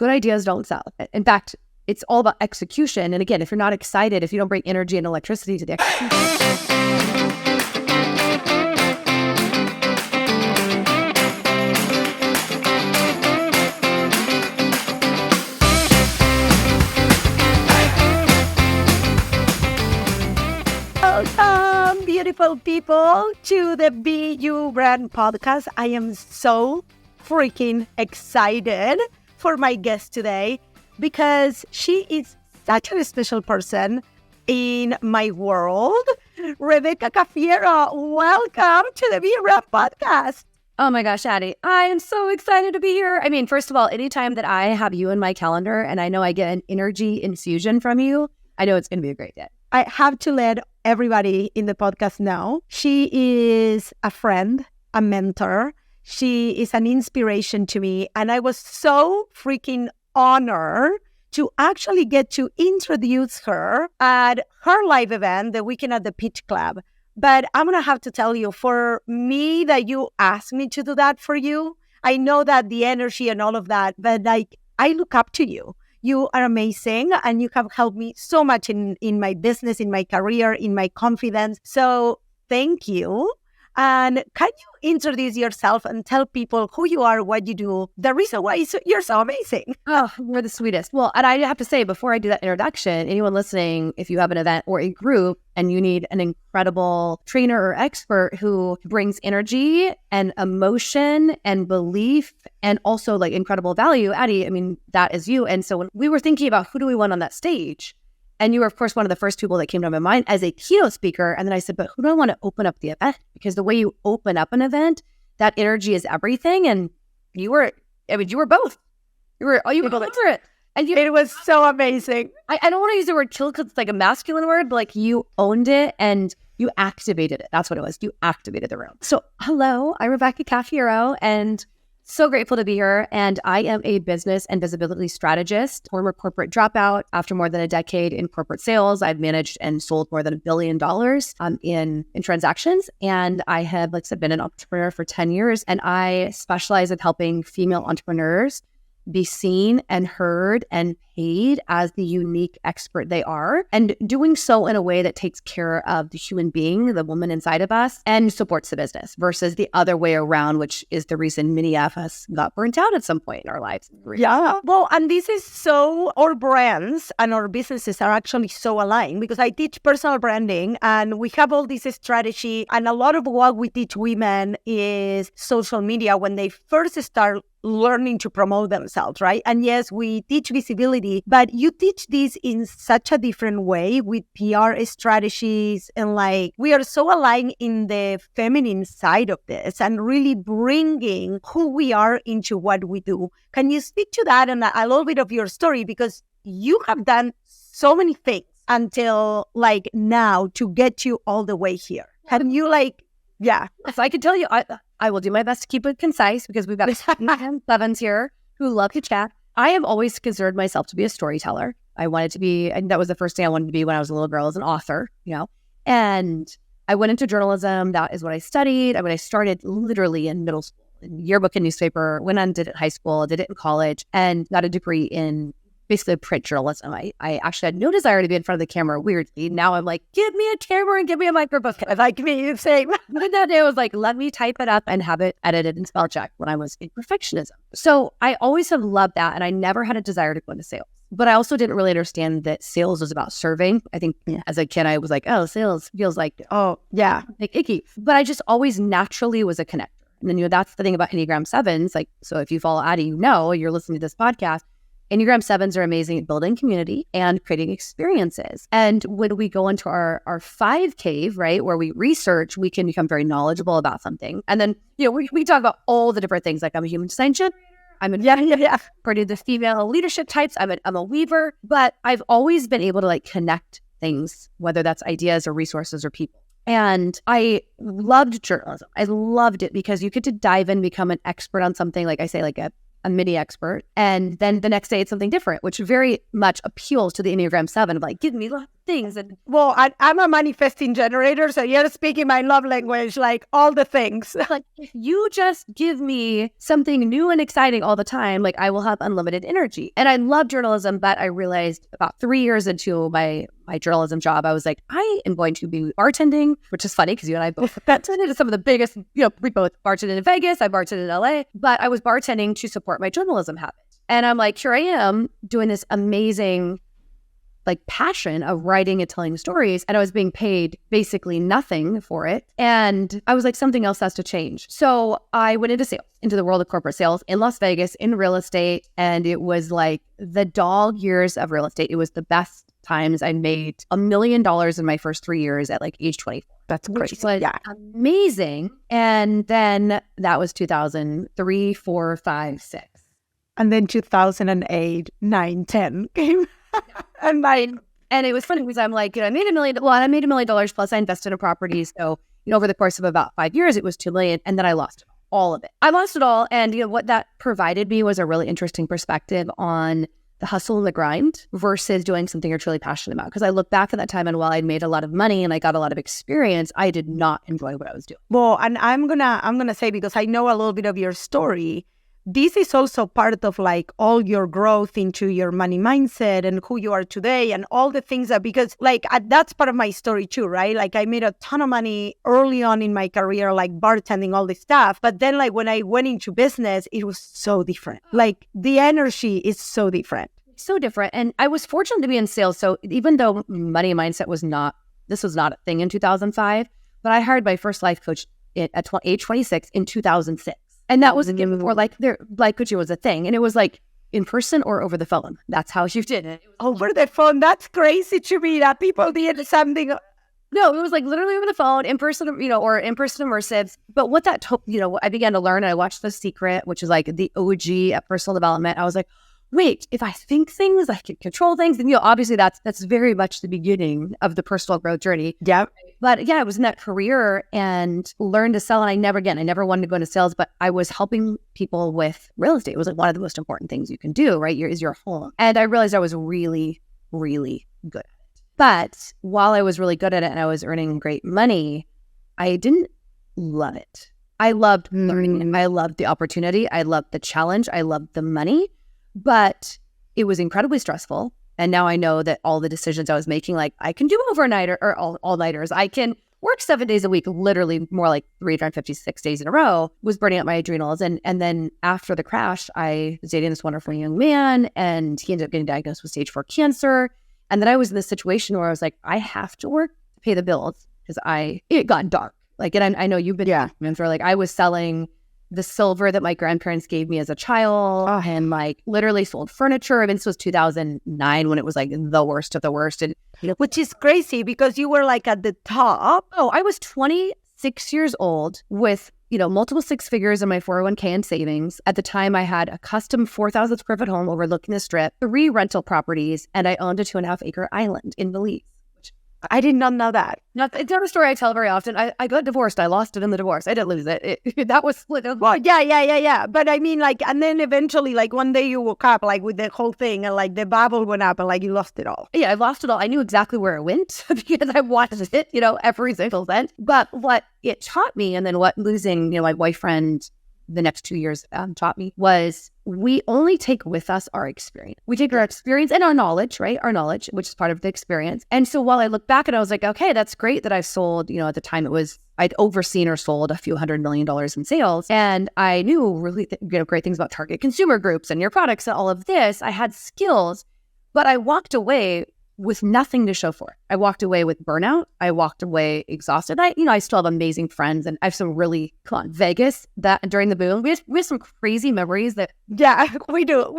good ideas don't sell. In fact, it's all about execution. And again, if you're not excited, if you don't bring energy and electricity to the execution. Welcome, beautiful people, to the Be You Brand podcast. I am so freaking excited for my guest today because she is such a special person in my world. Rebecca Cafiero, welcome to the Be You Brand podcast. Oh my gosh, Addie, I am so excited to be here. I mean, first of all, anytime that I have you in my calendar and I know I get an energy infusion from you, I know it's going to be a great day. I have to let everybody in the podcast know she is a friend, a mentor. She is an inspiration to me. And I was so freaking honored to actually get to introduce her at her live event, the Weekend at the Pitch Club. But I'm going to have to tell you, for me, that you asked me to do that for you. I know that the energy and all of that, but like, I look up to you. You are amazing, and you have helped me so much in my business, in my career, in my confidence. So thank you. And can you introduce yourself and tell people who you are, what you do, the reason why you're so amazing? Oh, you're the sweetest. Well, and I have to say, before I do that introduction, anyone listening, if you have an event or a group and you need an incredible trainer or expert who brings energy and emotion and belief and also like incredible value, Addie, I mean, that is you. And so when we were thinking about who do we want on that stage, and you were, of course, one of the first people that came to my mind as a keynote speaker. And then I said, but who do I want to open up the event? Because the way you open up an event, that energy is everything. And you were both. You were over it. And it was so amazing. I don't want to use the word kill because it's like a masculine word, but like you owned it and you activated it. That's what it was. You activated the room. So hello, I'm Rebecca Cafiero, and so grateful to be here. And I am a business and visibility strategist, former corporate dropout. After more than a decade in corporate sales, I've managed and sold more than $1 billion in transactions. And I have, like I said, been an entrepreneur for 10 years. And I specialize in helping female entrepreneurs be seen and heard and paid as the unique expert they are, and doing so in a way that takes care of the human being, the woman inside of us, and supports the business versus the other way around, which is the reason many of us got burnt out at some point in our lives. Yeah. Well, and this is so, our brands and our businesses are actually so aligned because I teach personal branding and we have all this strategy, and a lot of what we teach women is social media when they first start learning to promote themselves, right? And yes, we teach visibility, but you teach this in such a different way with PR strategies, and like we are so aligned in the feminine side of this and really bringing who we are into what we do. Can you speak to that and a little bit of your story? Because you have done so many things until like now to get you all the way here. Can you yeah. So I can tell you, I will do my best to keep it concise because we've got sevens here who love to chat. I have always considered myself to be a storyteller. I wanted to be, and that was the first thing I wanted to be when I was a little girl, as an author, and I went into journalism. That is what I studied. I started literally in middle school, in yearbook and newspaper, went on, did it in high school, did it in college, and got a degree in basically print journalism. I actually had no desire to be in front of the camera, weirdly. Now I'm like, give me a camera and give me a microphone. Like me, the same. But that day I was like, let me type it up and have it edited and spell checked when I was in perfectionism. So I always have loved that, and I never had a desire to go into sales. But I also didn't really understand that sales was about serving. I think as a kid, I was like, oh, sales feels like, like icky. But I just always naturally was a connector. And then, that's the thing about Enneagram 7s. Like, so if you follow Addie, you're listening to this podcast. Enneagram 7s are amazing at building community and creating experiences. And when we go into our 5 cave, right, where we research, we can become very knowledgeable about something. And then, we talk about all the different things. Like, I'm a human design generator. I'm part of the female leadership types. I'm a weaver. But I've always been able to connect things, whether that's ideas or resources or people. And I loved journalism. I loved it because you get to dive in, become an expert on something. Like I say, like a a mini expert. And then the next day it's something different, which very much appeals to the Enneagram 7 of like, give me lots of things. And well, I'm a manifesting generator, so you're speaking my love language, like all the things. like, if you just give me something new and exciting all the time, like I will have unlimited energy. And I love journalism, but I realized about 3 years into my journalism job, I was like, I am going to be bartending, which is funny because you and I both bartended at some of the biggest, we both bartended in Vegas, I bartended in LA, but I was bartending to support my journalism habit. And I'm like, here I am doing this amazing like passion of writing and telling stories. And I was being paid basically nothing for it. And I was like, something else has to change. So I went into sales, into the world of corporate sales in Las Vegas in real estate. And it was like the dog years of real estate. It was the best times. I made $1 million in my first 3 years at like age 24. That's crazy. Which was amazing. And then that was 2003, 4, 5, 6. And then 2008, 9, 10 came. And it was funny because I'm like, I made $1 million plus I invested in properties. So, over the course of about 5 years, it was $2 million. And then I lost all of it. I lost it all. And what that provided me was a really interesting perspective on the hustle and the grind versus doing something you're truly passionate about. Because I look back at that time and while I'd made a lot of money and I got a lot of experience, I did not enjoy what I was doing. Well, and I'm gonna say, because I know a little bit of your story, this is also part of like all your growth into your money mindset and who you are today and all the things that, because like that's part of my story too, right? Like I made a ton of money early on in my career, like bartending, all this stuff. But then like when I went into business, it was so different. Like the energy is so different. So different. And I was fortunate to be in sales. So even though money mindset was not a thing in 2005, but I hired my first life coach at age 26 in 2006. And that was a given before life coaching was a thing. And it was like in person or over the phone. That's how you did it. Over the phone? That's crazy to me that people did something. No, it was like literally over the phone, in person, or in-person immersives. But what that took, I began to learn, I watched The Secret, which is like the OG at personal development. I was like, wait, if I think things, I can control things. And, obviously that's very much the beginning of the personal growth journey. Yeah. But yeah, I was in that career and learned to sell. And I never wanted to go into sales, but I was helping people with real estate. It was like one of the most important things you can do, right? Is your home. And I realized I was really, really good at it. But while I was really good at it and I was earning great money, I didn't love it. I loved learning. I loved the opportunity. I loved the challenge. I loved the money. But it was incredibly stressful. And now I know that all the decisions I was making, like I can do overnight or all-nighters. I can work 7 days a week, literally more like 356 days in a row, was burning out my adrenals. And then after the crash, I was dating this wonderful young man and he ended up getting diagnosed with stage 4 cancer. And then I was in this situation where I was like, I have to work to pay the bills because it got dark. Like, and I know you've been through, like I was selling the silver that my grandparents gave me as a child and like literally sold furniture. I mean, this was 2009 when it was like the worst of the worst. And which is crazy because you were like at the top. Oh, I was 26 years old with, multiple six figures in my 401k and savings. At the time, I had a custom 4,000 square foot home overlooking the strip, 3 rental properties, and I owned a 2.5 acre island in Belize. I did not know that. It's not a story I tell very often. I got divorced. I lost it in the divorce. I didn't lose it. That was split. Well, yeah. But I mean, like, and then eventually, like, one day you woke up, like, with the whole thing, and like the bubble went up, and like you lost it all. Yeah, I lost it all. I knew exactly where it went because I watched it, every single cent. But what it taught me, and then what losing, my boyfriend the next 2 years taught me was we only take with us our experience. We take our experience and our knowledge, right? Our knowledge, which is part of the experience. And so while I look back and I was like, okay, that's great that I've sold, at the time I'd overseen or sold a few $100 million in sales. And I knew really great things about target consumer groups and your products and all of this. I had skills, but I walked away with nothing to show for it. I walked away with burnout. I walked away exhausted. I still have amazing friends and I have some really, Vegas, that during the boom, we have some crazy memories that. Yeah, we do.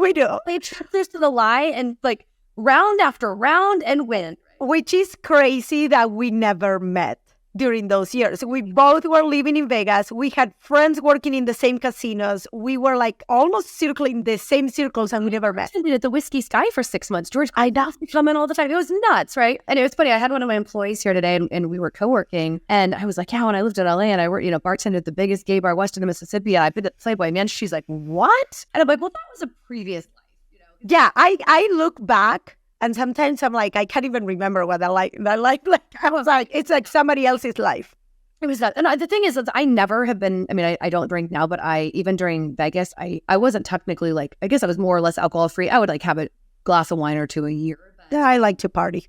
They took this to the lie and like round after round and win. Which is crazy that we never met. during those years. We both were living in Vegas. We had friends working in the same casinos. We were like almost circling the same circles and we never met. I did at the Whiskey Sky for 6 months. George, I come in all the time. It was nuts, right? And it was funny. I had one of my employees here today and we were co-working. And I was like, yeah, when I lived in LA and I worked, bartended at the biggest gay bar west of the Mississippi. And I been at Playboy, man. She's like, what? And I'm like, well, that was a previous life. Yeah, I look back and sometimes I'm like, I can't even remember what I like. I was like, it's like somebody else's life. It was that. And the thing is, I never have been, I don't drink now, but even during Vegas, I wasn't technically like, I guess I was more or less alcohol free. I would like have a glass of wine or two a year. Yeah, I like to party.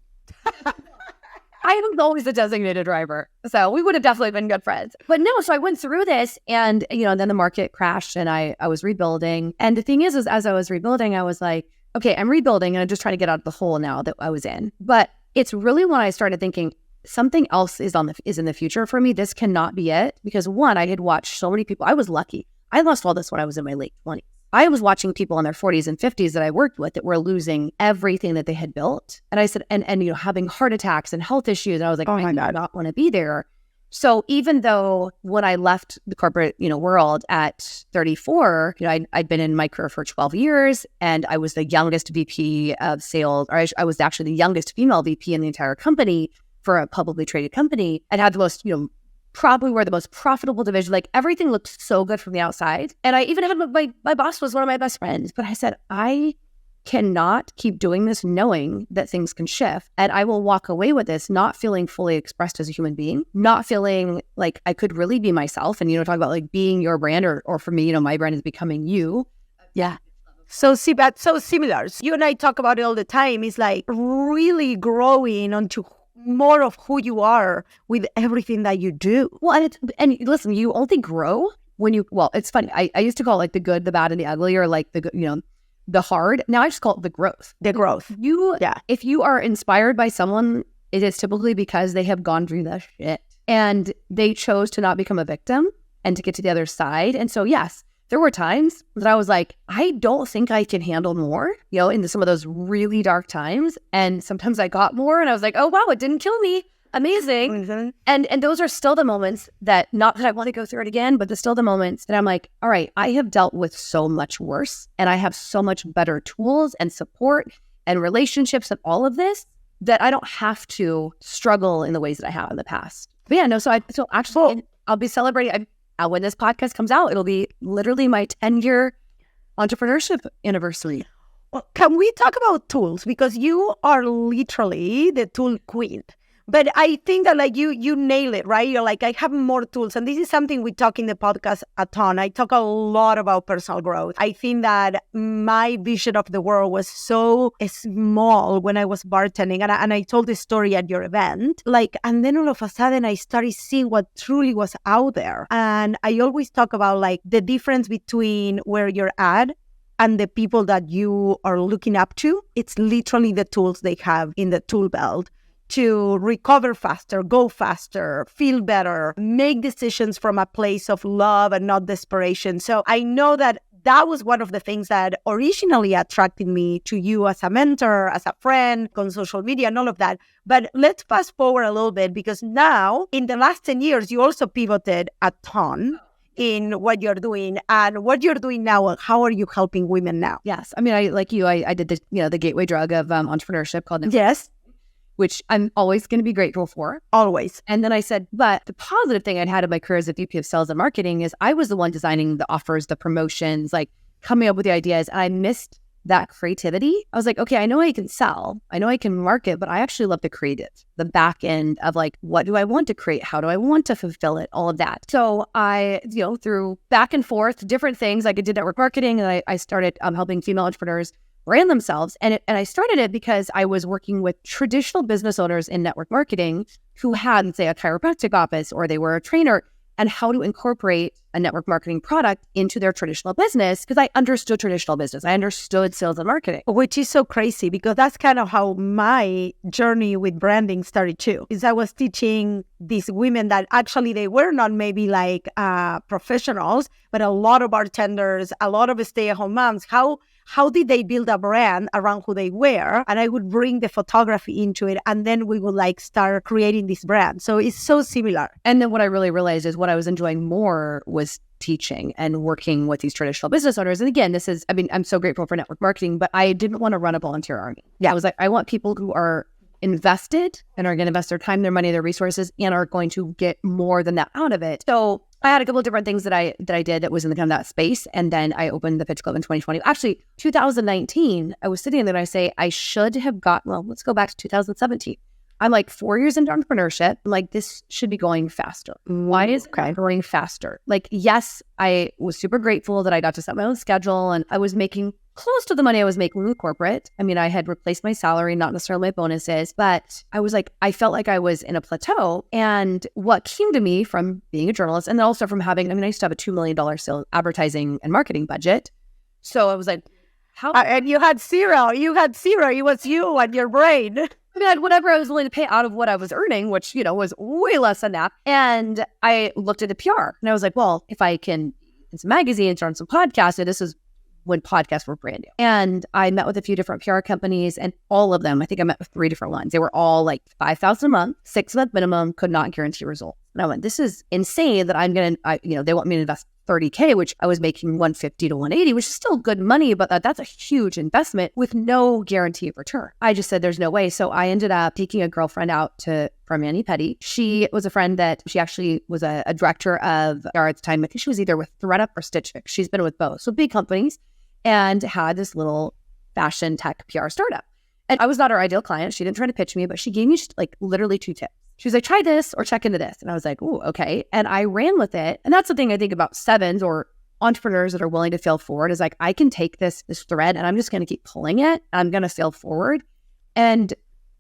I was always a designated driver. So we would have definitely been good friends. But no, so I went through this and, then the market crashed and I was rebuilding. And the thing is as I was rebuilding, I was like, okay, I'm rebuilding and I'm just trying to get out of the hole now that I was in. But it's really when I started thinking something else is in the future for me. This cannot be it. Because one, I had watched so many people. I was lucky. I lost all this when I was in my late 20s. I was watching people in their 40s and 50s that I worked with that were losing everything that they had built. And I said, and having heart attacks and health issues. And I was like, oh my I God, do not want to be there. So even though when I left the corporate, world at 34, I'd been in my career for 12 years and I was the youngest VP of sales, or I was actually the youngest female VP in the entire company for a publicly traded company and had the most, probably were the most profitable division. Like everything looked so good from the outside. And I even had my boss was one of my best friends, but I said, I cannot keep doing this knowing that things can shift. And I will walk away with this not feeling fully expressed as a human being, not feeling like I could really be myself. And, talk about like being your brand or for me, my brand is becoming you. Yeah. So similar. You and I talk about it all the time. It's like really growing onto more of who you are with everything that you do. Well, and listen, you only grow when it's funny. I used to call it like the good, the bad, and the ugly, or like the, the hard. Now I just call it the growth. The growth. If you are inspired by someone, it is typically because they have gone through the shit and they chose to not become a victim and to get to the other side. And so, yes, there were times that I was like, I don't think I can handle more, in some of those really dark times. And sometimes I got more and I was like, oh, wow, it didn't kill me. Amazing. Mm-hmm. And those are still the moments that, not that I want to go through it again, but there's still the moments that I'm like, all right, I have dealt with so much worse and I have so much better tools and support and relationships and all of this that I don't have to struggle in the ways that I have in the past. But yeah, no, so actually I'll be celebrating. When this podcast comes out, it'll be literally my 10-year entrepreneurship anniversary. Well, can we talk about tools? Because you are literally the tool queen. But I think that like you nail it, right? You're like, I have more tools. And this is something we talk in the podcast a ton. I talk a lot about personal growth. I think that my vision of the world was so small when I was bartending. And I told this story at your event. And then all of a sudden I started seeing what truly was out there. And I always talk about like the difference between where you're at and the people that you are looking up to. It's literally the tools they have in the tool belt to recover faster, go faster, feel better, make decisions from a place of love and not desperation. So I know that was one of the things that originally attracted me to you as a mentor, as a friend, on social media and all of that. But let's fast forward a little bit because now in the last 10 years, you also pivoted a ton in what you're doing and what you're doing now. And how are you helping women now? Yes. I did the gateway drug of entrepreneurship called Yes. Which I'm always going to be grateful for. Always. And then I said, but the positive thing I'd had in my career as a VP of sales and marketing is I was the one designing the offers, the promotions, like coming up with the ideas. And I missed that creativity. I was like, okay, I know I can sell. I know I can market, but I actually love the creative, the back end of like, what do I want to create? How do I want to fulfill it? All of that. So I, through back and forth, different things, like I did network marketing and I started helping female entrepreneurs brand themselves. And I started it because I was working with traditional business owners in network marketing who had, say, a chiropractic office or they were a trainer, and how to incorporate a network marketing product into their traditional business because I understood traditional business. I understood sales and marketing. Which is so crazy because that's kind of how my journey with branding started too. Is I was teaching these women that actually they were not maybe like professionals, but a lot of bartenders, a lot of stay-at-home moms, how how did they build a brand around who they were? And I would bring the photography into it. And then we would like start creating this brand. So it's so similar. And then what I really realized is what I was enjoying more was teaching and working with these traditional business owners. And again, I'm so grateful for network marketing, but I didn't want to run a volunteer army. Yeah. I was like, I want people who are invested and are going to invest their time, their money, their resources, and are going to get more than that out of it. So I had a couple of different things that I did that was in kind of that space. And then I opened the Pitch Club in 2020. Actually, 2019, I was sitting there and I say, I should have let's go back to 2017. I'm like 4 years into entrepreneurship. I'm like, this should be going faster. Why is it going faster? Like, yes, I was super grateful that I got to set my own schedule and I was making close to the money I was making with corporate. I mean, I had replaced my salary, not necessarily my bonuses, but I was like, I felt like I was in a plateau. And what came to me from being a journalist and also from having, I used to have a $2 million sales advertising and marketing budget. So I was like, how? And you had zero. It was you and your brain. I had whatever I was willing to pay out of what I was earning, which, was way less than that. And I looked at the PR and I was like, well, if I can in some magazines or on some podcasts, and this is when podcasts were brand new. And I met with a few different PR companies and all of them, I think I met with 3 different ones. They were all like $5,000 a month, 6-month minimum, could not guarantee results. And I went, this is insane that they want me to invest $30K, which I was making $150 to $180, which is still good money, but that's a huge investment with no guarantee of return. I just said, there's no way. So I ended up taking a girlfriend out from Manny Petty. She was a friend that she actually was a director of PR at the time. I think she was either with ThreadUp or Stitch Fix. She's been with both. So big companies, and had this little fashion tech PR startup. And I was not her ideal client. She didn't try to pitch me, but she gave me like literally 2 tips. She was like, try this or check into this. And I was like, ooh, okay. And I ran with it. And that's the thing I think about sevens or entrepreneurs that are willing to fail forward is like, I can take this thread and I'm just going to keep pulling it. I'm going to fail forward. And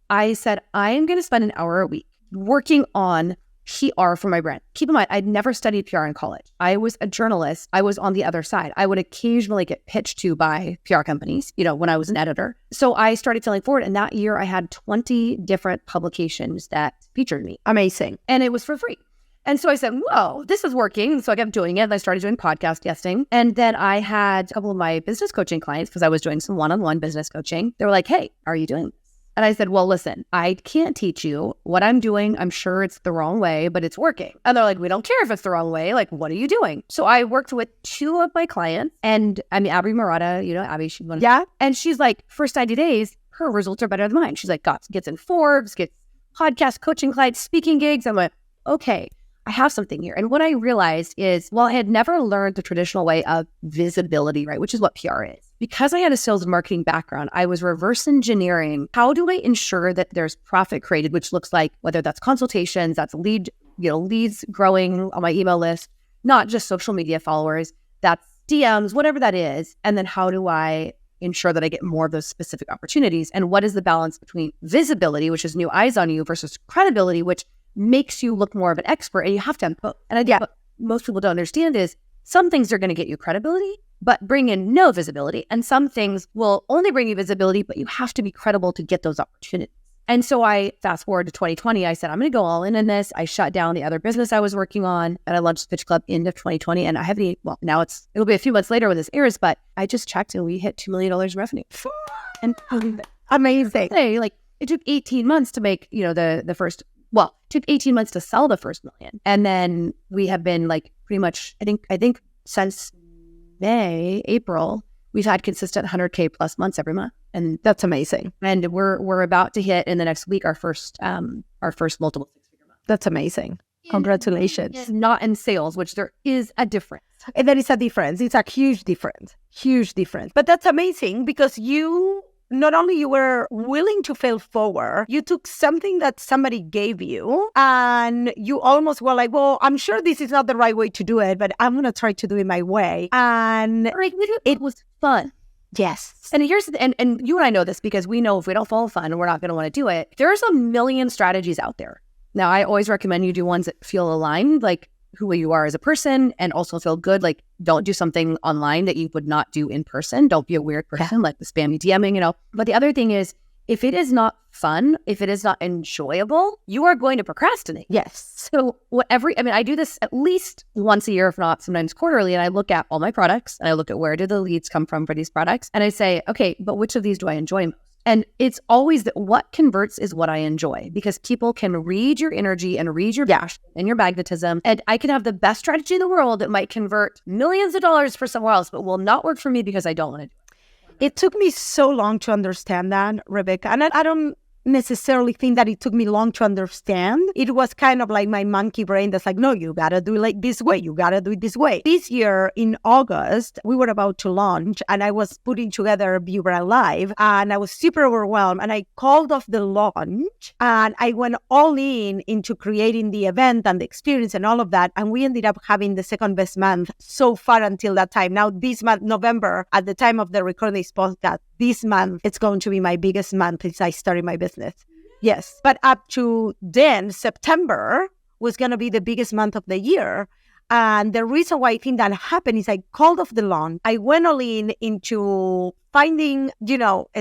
I said, I am going to spend an hour a week working on PR for my brand. Keep in mind, I'd never studied PR in college. I was a journalist. I was on the other side. I would occasionally get pitched to by PR companies, when I was an editor. So I started failing forward. And that year I had 20 different publications that featured me. Amazing. And it was for free. And so I said, whoa, this is working. So I kept doing it. And I started doing podcast guesting. And then I had a couple of my business coaching clients, because I was doing some one-on-one business coaching. They were like, hey, are you doing this? And I said, well, listen, I can't teach you what I'm doing. I'm sure it's the wrong way, but it's working. And they're like, we don't care if it's the wrong way. Like, what are you doing? So I worked with 2 of my clients, and Abby Murata, Abby, she's one. Yeah. And she's like, first 90 days, her results are better than mine. She's like, gets in Forbes, gets podcast coaching clients, speaking gigs. I'm like, okay, I have something here. And what I realized is, I had never learned the traditional way of visibility, right? Which is what PR is. Because I had a sales and marketing background, I was reverse engineering. How do I ensure that there's profit created, which looks like whether that's consultations, that's leads growing on my email list, not just social media followers, that's DMs, whatever that is. And then how do I ensure that I get more of those specific opportunities? And what is the balance between visibility, which is new eyes on you, versus credibility, which makes you look more of an expert? And you have to have both. And I think what most people don't understand is some things are going to get you credibility, but bring in no visibility. And some things will only bring you visibility, but you have to be credible to get those opportunities. And so I fast forward to 2020, I said, I'm going to go all in this. I shut down the other business I was working on, and I launched the Pitch Club end of 2020. And I haven't, now it'll be a few months later when this airs, but I just checked and we hit $2 million in revenue. And amazing. It took 18 months to make, the first, it took 18 months to sell the first $1 million. And then we have been pretty much, I think since April, we've had consistent 100K plus months every month. And that's amazing. And we're about to hit in the next week our first multiple 6-figure month. That's amazing. Congratulations. Not in sales, which there is a difference. And there is a difference. It's a huge difference. But that's amazing because not only you were willing to fail forward, you took something that somebody gave you and you almost were like, well, I'm sure this is not the right way to do it, but I'm going to try to do it my way. And it was fun. Yes. And here's and you and I know this because we know if we don't follow fun, we're not going to want to do it. There's a million strategies out there. Now, I always recommend you do ones that feel aligned, like who you are as a person, and also feel good. Like, don't do something online that you would not do in person. Don't be a weird person, like the spammy DMing, But the other thing is if it is not fun, if it is not enjoyable, you are going to procrastinate. Yes. So I do this at least once a year, if not sometimes quarterly, and I look at all my products and I look at where do the leads come from for these products. And I say, okay, but which of these do I enjoy most? And it's always that what converts is what I enjoy, because people can read your energy and read your passion and your magnetism. And I can have the best strategy in the world that might convert millions of dollars for somewhere else, but will not work for me because I don't want to do it. It took me so long to understand that, Rebecca. And I don't necessarily think that it took me long to understand. It was kind of like my monkey brain that's like, no, you gotta do it like this way. You gotta do it this way. This year in August, we were about to launch and I was putting together Vibra Live and I was super overwhelmed and I called off the launch and I went all into creating the event and the experience and all of that. And we ended up having the second best month so far until that time. Now this month, November, at the time of the recording this podcast, this month, it's going to be my biggest month since I started my business. Yes. But up to then, September was going to be the biggest month of the year. And the reason why I think that happened is I called off the launch. I went all into finding,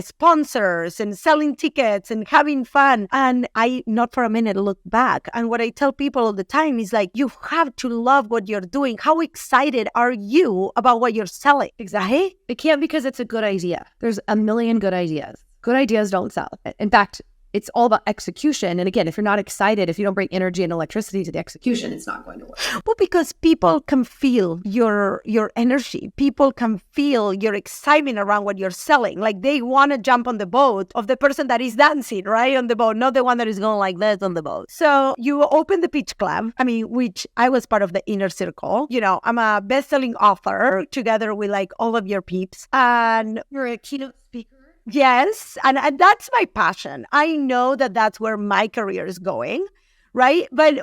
sponsors and selling tickets and having fun. And I, not for a minute, looked back. And what I tell people all the time is like, you have to love what you're doing. How excited are you about what you're selling? Exactly. It can't because it's a good idea. There's a million good ideas. Good ideas don't sell. In fact, it's all about execution. And again, if you're not excited, if you don't bring energy and electricity to the execution, it's not going to work. Well, because people can feel your energy. People can feel your excitement around what you're selling. Like they want to jump on the boat of the person that is dancing, right? On the boat, not the one that is going like this on the boat. So you open the pitch club, which I was part of the inner circle. I'm a best-selling author together with like all of your peeps. And you're a keynote speaker. Yes. And that's my passion. I know that that's where my career is going, right? But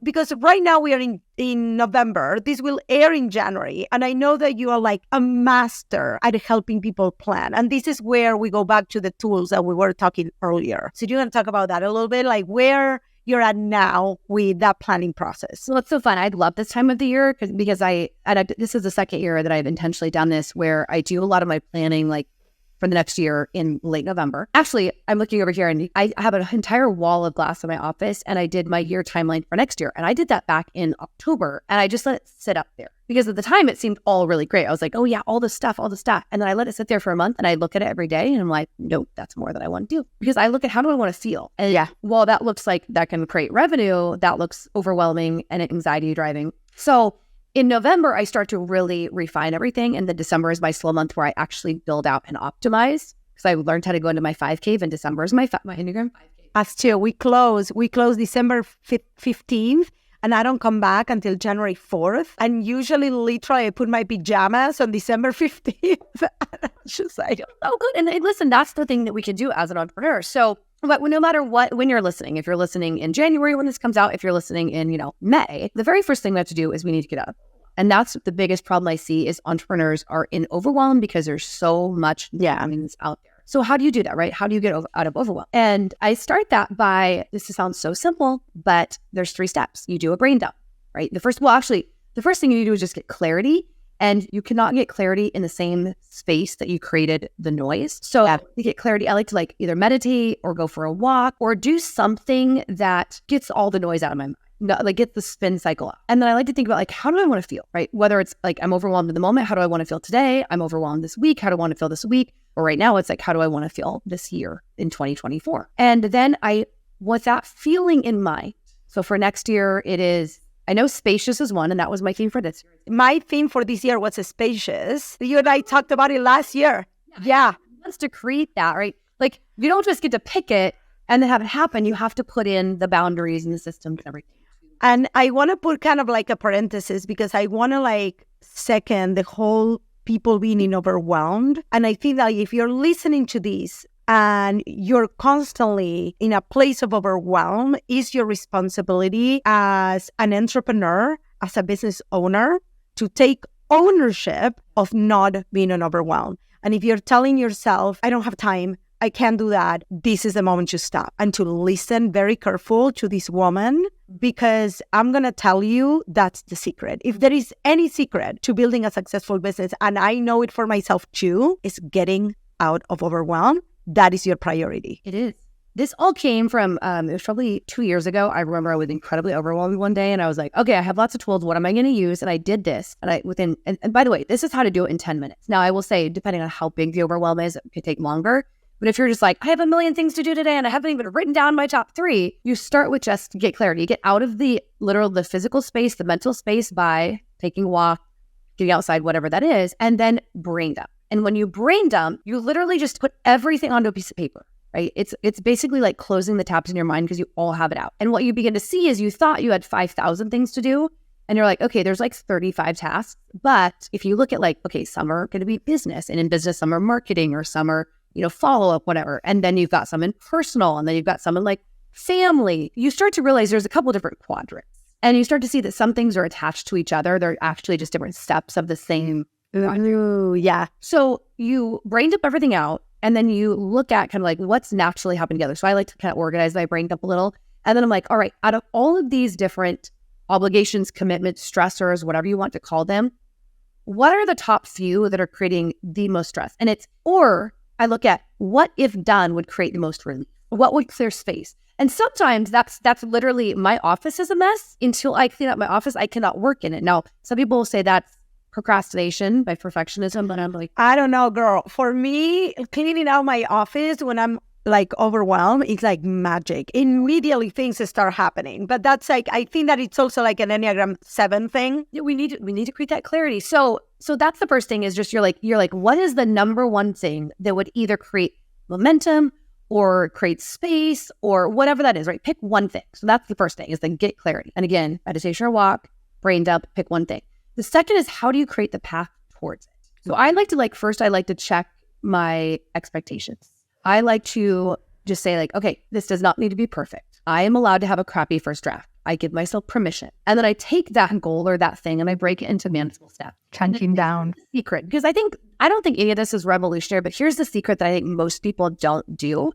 because right now we are in November, this will air in January. And I know that you are like a master at helping people plan. And this is where we go back to the tools that we were talking earlier. So do you want to talk about that a little bit? Like where you're at now with that planning process? Well, it's so fun. I love this time of the year because this is the second year that I've intentionally done this where I do a lot of my planning, like for the next year in late November. Actually, I'm looking over here and I have an entire wall of glass in my office and I did my year timeline for next year. And I did that back in October and I just let it sit up there because at the time it seemed all really great. I was like, oh yeah, all this stuff. And then I let it sit there for a month and I look at it every day and I'm like, nope, that's more than I want to do because I look at how do I want to feel? And while that looks like that can create revenue, that looks overwhelming and anxiety driving. So in November, I start to really refine everything. And then December is my slow month where I actually build out and optimize because I learned how to go into my 5 cave and December is my Enneagram 5 cave. Us too. We close December 15th and I don't come back until January 4th. And usually, literally, I put my pajamas on December 15th. Just like, oh, good. And listen, that's the thing that we can do as an entrepreneur. So, but no matter what, when you're listening, if you're listening in January when this comes out, if you're listening in, May, the very first thing we have to do is we need to get out. And that's the biggest problem I see is entrepreneurs are in overwhelm because there's so much things out there. So how do you do that, right? How do you get out of overwhelm? And I start that by, this sounds so simple, but there's 3 steps. You do a brain dump, right? The first thing you do is just get clarity. And you cannot get clarity in the same space that you created the noise. So to get clarity, I like to either meditate or go for a walk or do something that gets all the noise out of my mind. Like get the spin cycle out. And then I like to think about how do I want to feel, right? Whether it's like I'm overwhelmed in the moment, how do I want to feel today? I'm overwhelmed this week, how do I want to feel this week? Or right now it's like, how do I want to feel this year in 2024? And then with that feeling in mind. So for next year, it is, I know spacious is one, and that was my theme for this year. My theme for this year was spacious. You and I talked about it last year. Yeah. Wants to create that, right? Like you don't just get to pick it and then have it happen. You have to put in the boundaries and the systems and everything. And I want to put kind of like a parenthesis because I want to second the whole people being overwhelmed. And I think that if you're listening to this and you're constantly in a place of overwhelm, it's your responsibility as an entrepreneur, as a business owner, to take ownership of not being overwhelmed. And if you're telling yourself, I don't have time, I can't do that, this is the moment to stop and to listen very careful to this woman, because I'm going to tell you that's the secret. If there is any secret to building a successful business, and I know it for myself too, is getting out of overwhelm, that is your priority. It is. This all came from, it was probably 2 years ago. I remember I was incredibly overwhelmed one day and I was like, okay, I have lots of tools. What am I going to use? And I did this. And and by the way, this is how to do it in 10 minutes. Now I will say, depending on how big the overwhelm is, it could take longer. But if you're just like, I have a million things to do today and I haven't even written down my top 3, you start with just get clarity. You get out of the physical space, the mental space by taking a walk, getting outside, whatever that is, and then brain dump. And when you brain dump, you literally just put everything onto a piece of paper. Right? It's basically like closing the tabs in your mind because you all have it out. And what you begin to see is you thought you had 5,000 things to do. And you're like, okay, there's like 35 tasks. But if you look at like, okay, some are going to be business. And in business, some are marketing or some are, follow-up, whatever. And then you've got some in personal. And then you've got some in like family. You start to realize there's a couple different quadrants. And you start to see that some things are attached to each other. They're actually just different steps of the same. Ooh, yeah. So you brain dump everything out. And then you look at kind of like what's naturally happening together. So I like to kind of organize my brain up a little. And then I'm like, all right, out of all of these different obligations, commitments, stressors, whatever you want to call them, what are the top few that are creating the most stress? And or I look at what, if done, would create the most relief? What would clear space? And sometimes that's literally my office is a mess. Until I clean up my office, I cannot work in it. Now, some people will say that's procrastination by perfectionism, but I'm like, I don't know, girl. For me, cleaning out my office when I'm like overwhelmed, it's like magic. Immediately things start happening. But that's like, I think that it's also like an Enneagram 7 thing. We need to create that clarity. So that's the first thing is just you're like, what is the number one thing that would either create momentum or create space or whatever that is, right? Pick one thing. So that's the first thing is then get clarity. And again, meditation or walk, brain dump, pick one thing. The second is how do you create the path towards it? So I like to check my expectations. I like to just say like, okay, this does not need to be perfect. I am allowed to have a crappy first draft. I give myself permission. And then I take that goal or that thing and I break it into manageable steps. Chunking down. Secret. Because I don't think any of this is revolutionary, but here's the secret that I think most people don't do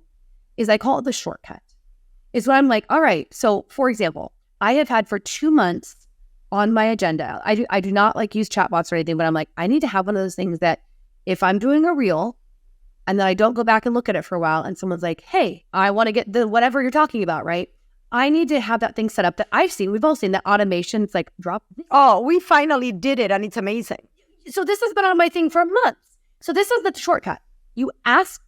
is I call it the shortcut. Is when I'm like, all right, so for example, I have had for 2 months on my agenda. I do not like use chatbots or anything, but I'm like, I need to have one of those things that if I'm doing a reel and then I don't go back and look at it for a while and someone's like, hey, I want to get the whatever you're talking about, right? I need to have that thing set up that we've all seen that automation. It's like drop. Oh, we finally did it and it's amazing. So this has been on my thing for months. So this is the shortcut. You ask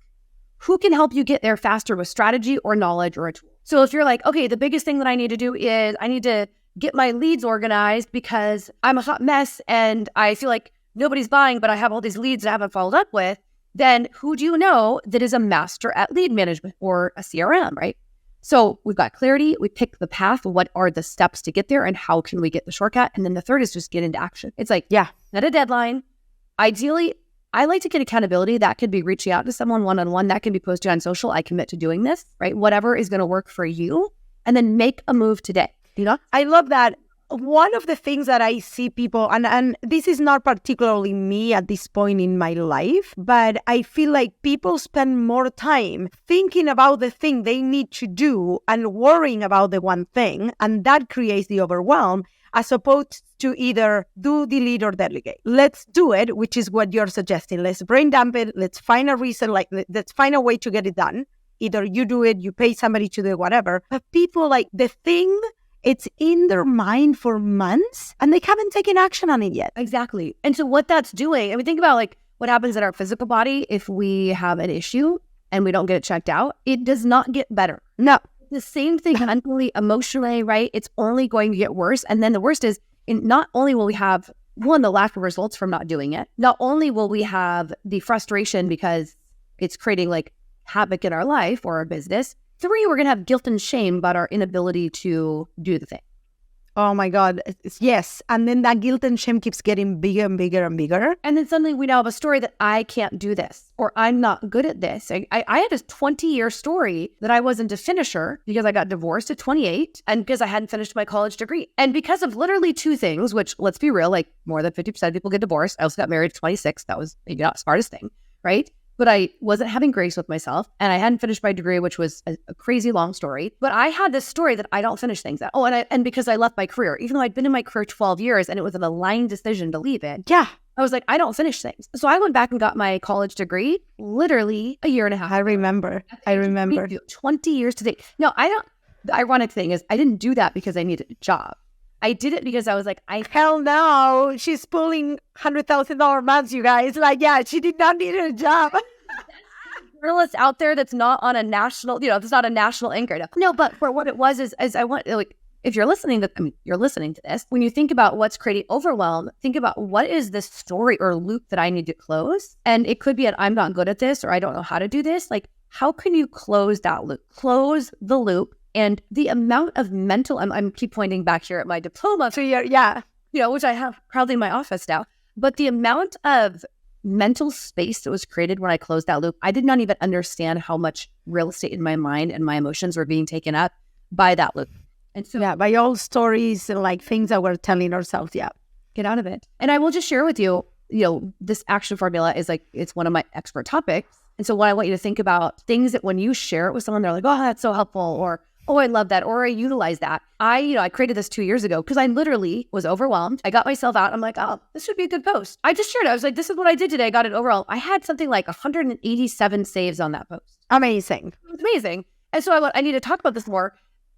who can help you get there faster with strategy or knowledge or a tool. So if you're like, okay, the biggest thing that I need to do is I need to get my leads organized because I'm a hot mess and I feel like nobody's buying, but I have all these leads that I haven't followed up with, then who do you know that is a master at lead management or a CRM, right? So we've got clarity, we pick the path, what are the steps to get there and how can we get the shortcut? And then the third is just get into action. It's like, set a deadline. Ideally, I like to get accountability. That could be reaching out to someone one-on-one. That can be posting on social. I commit to doing this, right? Whatever is going to work for you. And then make a move today. I love that. One of the things that I see people, and this is not particularly me at this point in my life, but I feel like people spend more time thinking about the thing they need to do and worrying about the one thing, and that creates the overwhelm, as opposed to either do, delete, or delegate. Let's do it, which is what you're suggesting. Let's brain dump it. Let's find a reason, like let's find a way to get it done. Either you do it, you pay somebody to do it, whatever. But people like the thing, it's in their mind for months and they haven't taken action on it yet. Exactly. And so what that's doing, I mean, think about like what happens in our physical body if we have an issue and we don't get it checked out. It does not get better. No. The same thing mentally, emotionally, right? It's only going to get worse. And then the worst is not only will we have, one, the lack of results from not doing it, not only will we have the frustration because it's creating like havoc in our life or our business, 3, we're going to have guilt and shame about our inability to do the thing. Oh my God. Yes. And then that guilt and shame keeps getting bigger and bigger and bigger. And then suddenly we now have a story that I can't do this or I'm not good at this. I had this 20-year story that I wasn't a finisher because I got divorced at 28 and because I hadn't finished my college degree. And because of literally 2 things, which let's be real, like more than 50% of people get divorced. I also got married at 26. That was maybe not the smartest thing, right? But I wasn't having grace with myself and I hadn't finished my degree, which was a crazy long story. But I had this story that I don't finish things at. Oh, and because I left my career, even though I'd been in my career 12 years and it was an aligned decision to leave it. Yeah. I was like, I don't finish things. So I went back and got my college degree literally a year and a half. I remember. 20 years to date. No, I don't. The ironic thing is I didn't do that because I needed a job. I did it because I was like, hell no. She's pulling $100,000 months, you guys. Like, yeah, she did not need a job. journalist out there that's not on a national, that's not a national anchor. No, but for what it was is I want, like, if you're listening to, you're listening to this, when you think about what's creating overwhelm, think about what is this story or loop that I need to close? And it could be I'm not good at this, or I don't know how to do this. Like, how can you close that loop? Close the loop. And the amount of mental, I'm keep pointing back here at my diploma. So yeah. Which I have proudly in my office now. But the amount of mental space that was created when I closed that loop, I did not even understand how much real estate in my mind and my emotions were being taken up by that loop. And so, by old stories and like things that we're telling ourselves. Yeah. Get out of it. And I will just share with you, this action formula is like, it's one of my expert topics. And so what I want you to think about, things that when you share it with someone, they're like, oh, that's so helpful. Or, oh, I love that. Or I utilize that. I created this 2 years ago because I literally was overwhelmed. I got myself out. I'm like, oh, this would be a good post. I just shared it. I was like, this is what I did today. I got it overall. I had something like 187 saves on that post. Amazing. It was amazing. And so I need to talk about this more.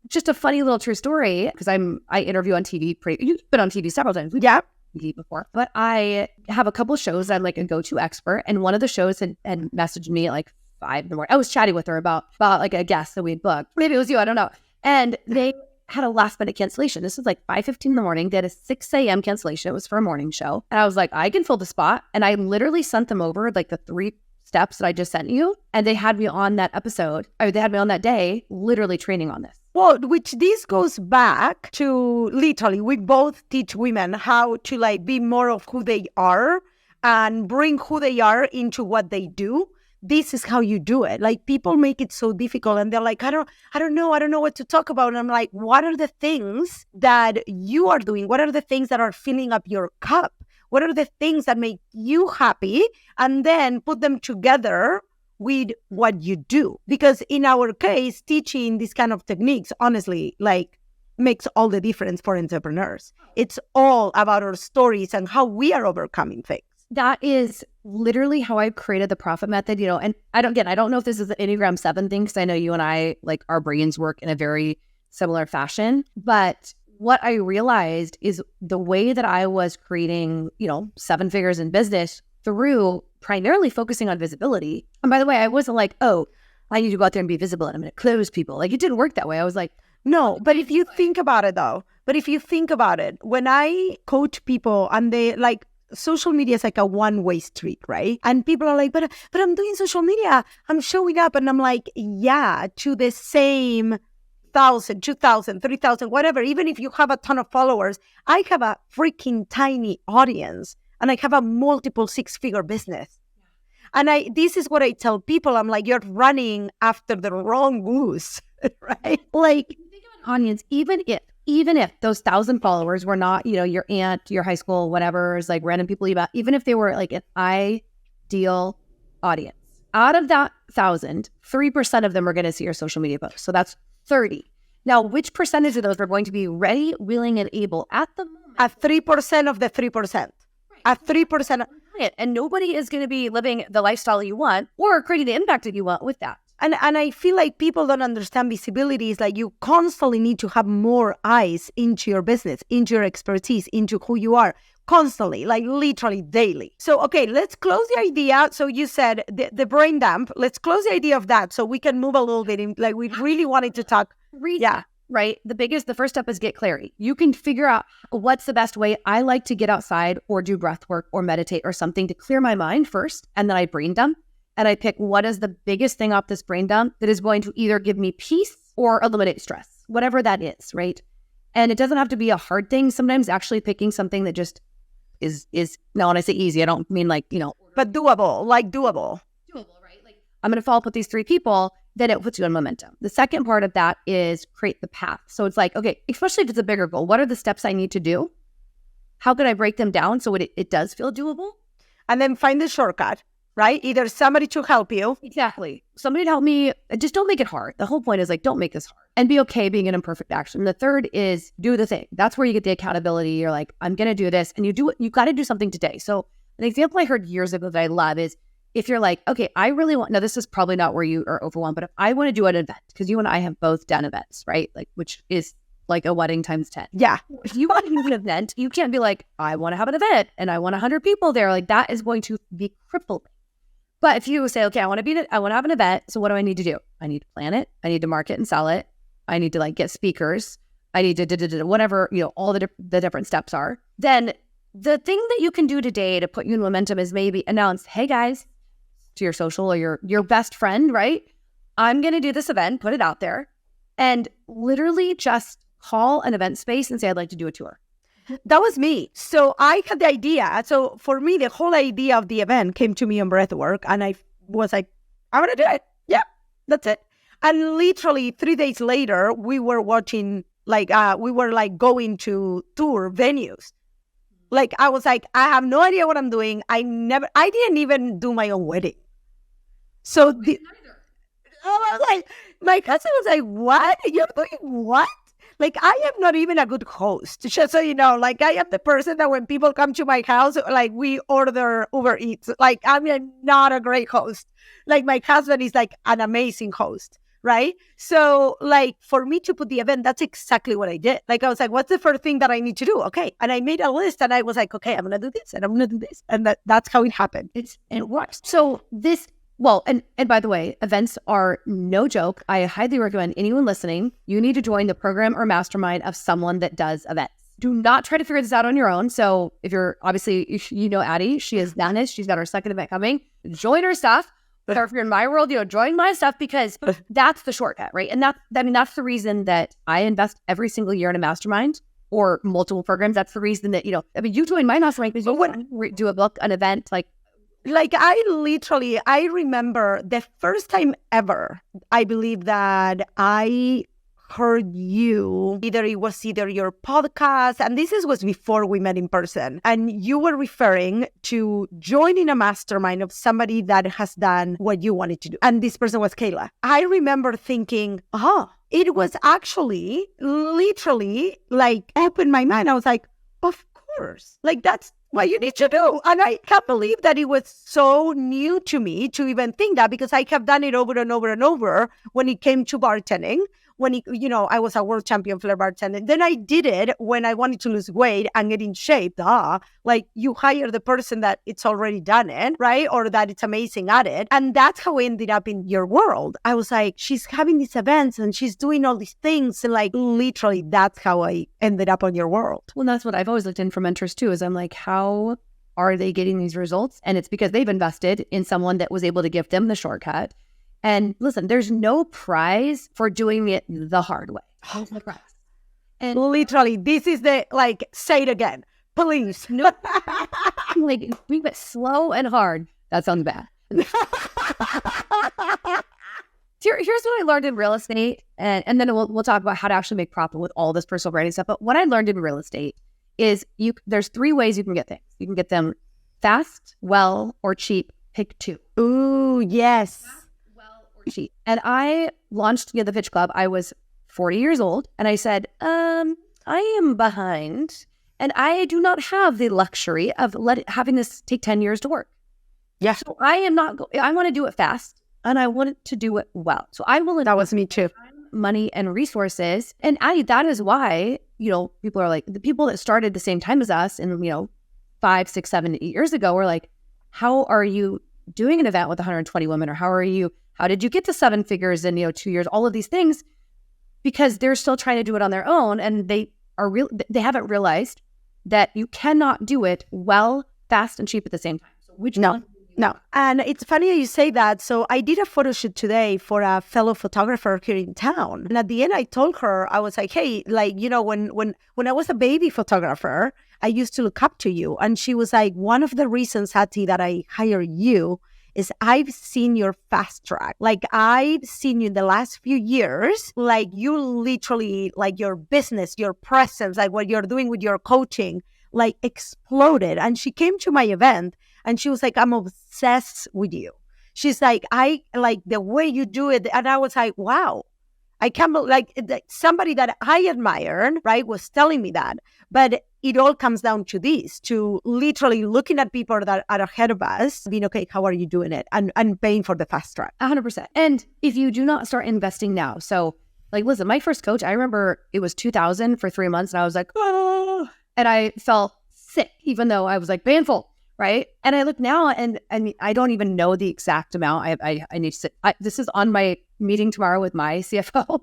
Just a funny little true story, because I interview on TV. You've been on TV several times. Yeah. TV before, but I have a couple of shows. I'm like a go-to expert, and one of the shows had messaged me at like 5 in the morning. I was chatting with her about like a guest that we'd booked. Maybe it was you, I don't know. And they had a last minute cancellation. This was like 5:15 in the morning. They had a 6 a.m. cancellation. It was for a morning show. And I was like, I can fill the spot. And I literally sent them over like the 3 steps that I just sent you. And they had me on that episode, or they had me on that day, literally training on this. Well, which this goes back to literally, we both teach women how to like be more of who they are and bring who they are into what they do. This is how you do it. Like, people make it so difficult and they're like, I don't know what to talk about. And I'm like, what are the things that you are doing? What are the things that are filling up your cup? What are the things that make you happy? And then put them together with what you do. Because in our case, teaching these kind of techniques, honestly, like, makes all the difference for entrepreneurs. It's all about our stories and how we are overcoming things. That is literally how I've created the profit method, and I don't know if this is the Enneagram 7 thing, because I know you and I, like, our brains work in a very similar fashion. But what I realized is the way that I was creating, 7 figures in business through primarily focusing on visibility. And by the way, I wasn't like, oh, I need to go out there and be visible and I'm going to close people. Like, it didn't work that way. I was like, no. But if you think about it, when I coach people and they like, social media is like a one-way street, right? And people are like, but I'm doing social media. I'm showing up. And I'm like, yeah, to the same 1,000, 2,000, 3,000, whatever. Even if you have a ton of followers, I have a freaking tiny audience and I have a multiple 6-figure business. And this is what I tell people. I'm like, you're running after the wrong goose, right? Like, if you think of an audience, even if those 1,000 followers were not, your aunt, your high school, whatever, is like random people even if they were like an ideal audience, out of that 1,000, 3% of them are going to see your social media posts. So that's 30. Now, which percentage of those are going to be ready, willing, and able at the moment? At 3% of the 3%. Right. At 3%. And nobody is going to be living the lifestyle you want or creating the impact that you want with that. And I feel like people don't understand visibility. Is like, you constantly need to have more eyes into your business, into your expertise, into who you are, constantly, like literally daily. So, okay, let's close the idea. So you said the brain dump. Let's close the idea of that so we can move a little bit in, like, we really wanted to talk. Yeah. Right? The first step is get clarity. You can figure out what's the best way. I like to get outside or do breath work or meditate or something to clear my mind first. And then I brain dump. And I pick what is the biggest thing off this brain dump that is going to either give me peace or eliminate stress, whatever that is, right? And it doesn't have to be a hard thing. Sometimes actually picking something that just is now when I say easy, I don't mean like, but doable, Doable, right? Like, I'm going to follow up with these 3 people, then it puts you in momentum. The second part of that is create the path. So it's like, okay, especially if it's a bigger goal, what are the steps I need to do? How can I break them down so it does feel doable? And then find the shortcut. Right? Either somebody to help you. Exactly. Somebody to help me. Just don't make it hard. The whole point is like, don't make this hard and be okay being in imperfect action. The third is do the thing. That's where you get the accountability. You're like, I'm going to do this. And you do it. You got to do something today. So An example I heard years ago that I love is if you're like, okay, I really want, now this is probably not where you are overwhelmed, but if I want to do an event, because you and I have both done events, right? Like, which is like a wedding times 10. Yeah. If you want to do an event, you can't be like, I want to have an event and I want 100 people there. Like that is going to be crippling. But if you say, okay, I want to have an event. So what do I need to do? I need to plan it. I need to market and sell it. I need to like get speakers. I need to whatever, all the different steps are. Then the thing that you can do today to put you in momentum is maybe announce, hey guys, to your social or your best friend, right? I'm going to do this event, put it out there, and literally just call an event space and say, I'd like to do a tour. That was me. So I had the idea. So for me, the whole idea of the event came to me on breathwork. And I was like, I'm going to do it. Yeah, that's it. And literally 3 days later, we were watching, going to tour venues. Like, I was like, I have no idea what I'm doing. I didn't even do my own wedding. So I was like, my cousin was like, what? You're doing what? Like, I am not even a good host. Just so you know, like, I am the person that when people come to my house, like, we order Uber Eats. Like, I'm not a great host. Like, my husband is like an amazing host, right? So, like, for me to put the event, that's exactly what I did. Like, I was like, what's the first thing that I need to do? Okay. And I made a list and I was like, okay, I'm going to do this and I'm going to do this. And that's how it happened. It works. So and by the way, events are no joke. I highly recommend anyone listening, you need to join the program or mastermind of someone that does events. Do not try to figure this out on your own. So if you're obviously, Addie, she is done it. She's got her second event coming. Join her stuff. Or if you're in my world, join my stuff because that's the shortcut, right? And that's the reason that I invest every single year in a mastermind or multiple programs. That's the reason that, you join my mastermind because you want to do a book, an event, Like I remember the first time ever, I believe that I heard you, it was either your podcast, and this was before we met in person, and you were referring to joining a mastermind of somebody that has done what you wanted to do. And this person was Kayla. I remember thinking, it was actually literally like opened my mind. I was like, of course, like that's what you need to do. And I can't believe that it was so new to me to even think that, because I have done it over and over and over when it came to bartending. When I was a world champion flair bartender. Then I did it when I wanted to lose weight and get in shape. Like you hire the person that it's already done it, right? Or that it's amazing at it. And that's how I ended up in your world. I was like, she's having these events and she's doing all these things. And like literally that's how I ended up on your world. Well, that's what I've always looked in for mentors too, is I'm like, how are they getting these results? And it's because they've invested in someone that was able to give them the shortcut. And listen, there's no prize for doing it the hard way. There's no prize. And literally, this is say it again, please. No, we went slow and hard. That sounds bad. Here's what I learned in real estate. And then we'll talk about how to actually make profit with all this personal branding stuff. But what I learned in real estate is there's 3 ways you can get things. You can get them fast, well, or cheap. Pick 2. Ooh, yes. Cheap. And I launched the Pitch Club. I was 40 years old. And I said, I am behind. And I do not have the luxury of having this take 10 years to work. Yeah. So I want to do it fast. And I want to do it well. So I will. That was me too. Money and resources. And Addie, that is why, people are like, the people that started the same time as us and, 5, 6, 7, 8 years ago were like, how are you doing an event with 120 women? Or how did you get to 7 figures in 2 years? All of these things, because they're still trying to do it on their own, and they haven't realized that you cannot do it well, fast, and cheap at the same time. So no. And it's funny you say that. So I did a photo shoot today for a fellow photographer here in town, and at the end I told her, I was like, hey, when I was a baby photographer, I used to look up to you, and she was like, one of the reasons, Hattie, that I hired you is I've seen your fast track. Like I've seen you in the last few years, like you literally, like your business, your presence, like what you're doing with your coaching, like exploded. And she came to my event and she was like, I'm obsessed with you. She's like, I like the way you do it. And I was like, wow, I can't believe, like somebody that I admired, right, was telling me that. But it all comes down to this, to literally looking at people that are ahead of us, being, okay, how are you doing it? And paying for the fast track. 100%. And if you do not start investing now, so like, listen, my first coach, I remember it was 2000 for 3 months and I was like, oh, and I felt sick, even though I was like painful, right? And I look now and I don't even know the exact amount. I need to sit. This is on my meeting tomorrow with my CFO,